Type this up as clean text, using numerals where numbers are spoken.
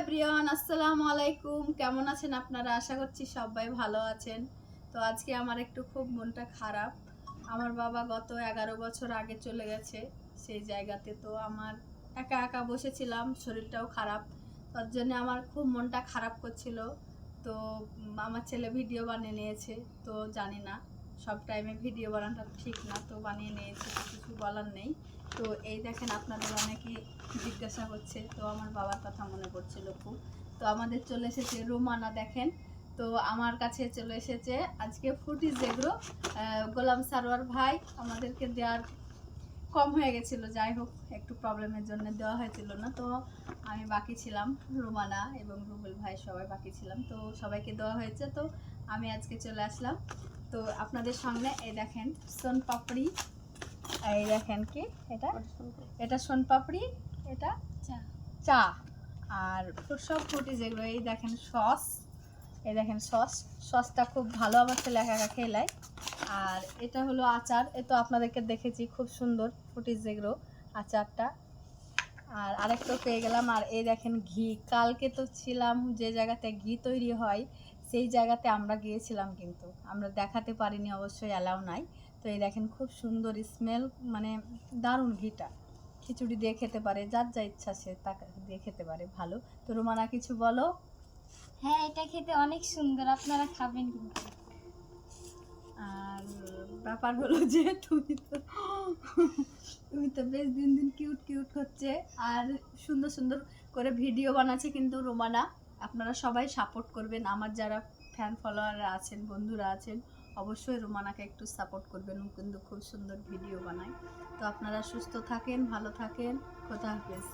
Everyone, আসসালামু আলাইকুম। কেমন আছেন আপনারা? আশা করছি সবাই ভালো আছেন। তো আজকে আমার একটু খুব মনটা খারাপ। আমার বাবা গত 11 বছর আগে চলে গেছে সেই জায়গাতে। তো আমার একা একা বসেছিলাম, শরীরটাও খারাপ, তার জন্য আমার খুব মনটা খারাপ করছিল। তো আমার ছেলে ভিডিও বানিয়ে নিয়েছে। তো জানি না, সব টাইমে ভিডিও বানানোটা ঠিক না, তো বানিয়ে নিয়েছে, তো কিছু বলার নেই। তো এই দেখেন, আপনাদের অনেকেই জিজ্ঞাসা হচ্ছে, তো আমার বাবার কথা মনে পড়ছিল খুব। তো আমাদের চলে এসেছে রুমানা, দেখেন। তো আমার কাছে চলে এসেছে আজকে ফুটিজ, যেগুলো গোলাম সারোয়ার ভাই আমাদেরকে দেওয়ার কম হয়ে গেছিলো, যাই হোক একটু প্রবলেমের জন্য দেওয়া হয়েছিল না। তো আমি বাকি ছিলাম, রুমানা এবং রুবেল ভাই সবাই বাকি ছিলাম, তো সবাইকে দেওয়া হয়েছে। তো আমি আজকে চলে আসলাম তো আপনাদের সামনে। এই দেখেন সোন পাপড়ি, এই দেখেন কি এটা, এটা সোন পাপড়ি, এটা চা আর সব ফুটি যেগুলো। এই দেখেন সস, এই দেখেন সসটা খুব ভালো, আমার ছেলে একা একা খেলায়। আর এটা হলো আচার, এ তো আপনাদেরকে দেখেছি, খুব সুন্দর ফুটিজ যেগুলো আচারটা। আর আরেকটা পেয়ে গেলাম। আর এই দেখেন ঘি, কালকে তো ছিলাম যে জায়গাতে ঘি তৈরি হয় সেই জায়গাতে আমরা গিয়েছিলাম, কিন্তু আমরা দেখাতে পারিনি, অবশ্যই অ্যালাউ নাই। তো এই দেখেন খুব সুন্দর স্মেল, মানে দারুণ ঘিটা। খিচুড়ি দিয়ে খেতে পারে, যার যা ইচ্ছা সে তা দিয়ে খেতে পারে, ভালো। তো রুমানা কিছু বলো। হ্যাঁ, এটা খেতে অনেক সুন্দর, আপনারা খাবেন কিন্তু। আর ব্যাপার হলো যে তুমি তো বেশ দিন দিন কিউট কিউট হচ্ছে আর সুন্দর সুন্দর করে ভিডিও বানাচ্ছে কিন্তু রুমানা। আপনারা সবাই সাপোর্ট করবেন, আমার যারা ফ্যান ফলোয়াররা আছেন, বন্ধুরা আছেন, অবশ্যই রুমানাকে একটু সাপোর্ট করবেন, ও কিন্তু খুব সুন্দর ভিডিও বানায়। তো আপনারা সুস্থ থাকেন, ভালো থাকেন, খোদা হাফেজ।